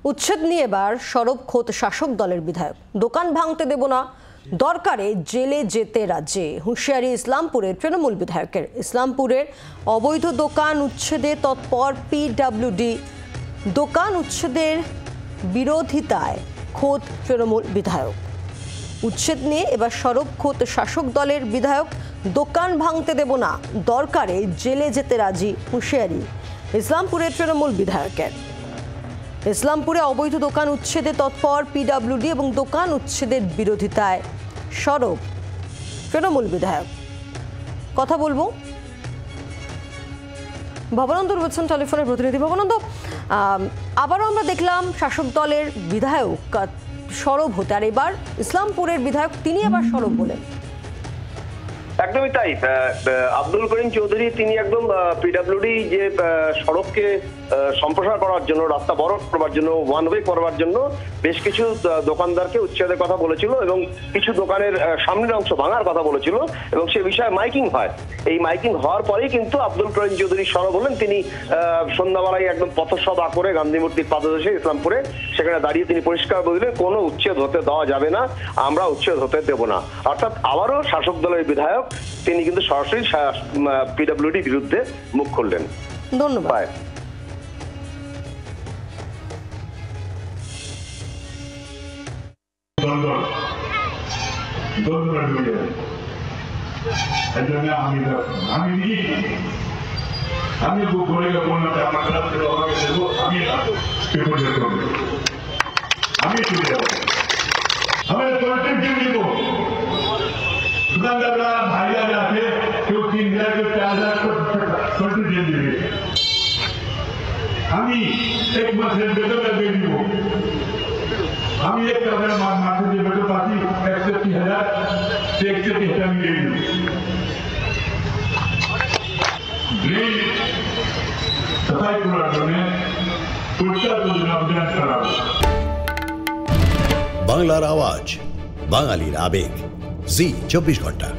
উচ্ছেদ নিয়ে এবার সরব খোদ শাসক দলের বিধায়ক। দোকান ভাঙতে দেব না, দরকারে জেলে যেতে রাজি, হুঁশিয়ারি ইসলামপুরের তৃণমূল বিধায়কের। ইসলামপুরের অবৈধ দোকান উচ্ছেদে তৎপর পিডব্লিউডি। দোকান উচ্ছেদের বিরোধিতায় খোদ তৃণমূল বিধায়ক। উচ্ছেদ নিয়ে এবার সরব খোদ শাসক দলের বিধায়ক। দোকান ভাঙতে দেব না, দরকারে জেলে যেতে রাজি, হুঁশিয়ারি ইসলামপুরের তৃণমূল বিধায়কের। ইসলামপুরে অবৈধ দোকান উচ্ছেদে তৎপর পিডব্লিউডি এবং দোকান উচ্ছেদের বিরোধিতায় সরব তৃণমূল বিধায়ক। কথা বলবো ভবানন্দ রয়েছেন টেলিফোনের প্রতিনিধি। ভবানন্দ, আবারও আমরা দেখলাম শাসক দলের বিধায়ক সরব হতে, আর এবার ইসলামপুরের বিধায়ক তিনি আবার সরব বলেন। একদমই তাই। আব্দুল করিম চৌধুরী তিনি একদম পিডব্লিউডি যে সড়ককে সম্প্রসার করার জন্য, রাস্তা বড় করবার জন্য, ওয়ান ওয়ে করবার জন্য বেশ কিছু দোকানদারকে উচ্ছেদের কথা বলেছিল এবং কিছু দোকানের সামনের অংশ ভাঙার কথা বলেছিল এবং সে বিষয়ে মাইকিং হয়। এই মাইকিং হওয়ার পরেই কিন্তু আব্দুল করিম চৌধুরী সরব হলেন। তিনি সন্ধ্যাবেলায় একদম পথসভা করে গান্ধী মূর্তির পাদদেশে ইসলামপুরে সেখানে দাঁড়িয়ে তিনি পরিষ্কার বললেন, কোনো উচ্ছেদ হতে দেওয়া যাবে না, আমরা উচ্ছেদ হতে দেব না। অর্থাৎ আবারও শাসক দলের বিধায়ক তিনি কিন্তু সরাসরি পিডব্লিউডি বিরুদ্ধে মুখ খুললেন। ধন্যবাদ। আমি খুব বলে বললাম আমার কাছ থেকে আমাকে দেবো, আমি আমি চলে যাবো, আমি দিব। দোকানদাররা ভাইরা আছে, কেউ 3,000 কেউ 4,000 টোয়েন্টি দিয়ে দেবে। আমি এক মাসের বেতনটা দিয়ে দিব। আমি একটা মাসে যে বেতন পাচ্ছি 61,000, সে 61,000 আমি দিয়ে দিব। সাফাই করার জন্য পরিষ্কার যোজনা অভিযান চালাবো। বাংলার আওয়াজ, বাঙালির আবেগ, জি 24 ঘন্টা।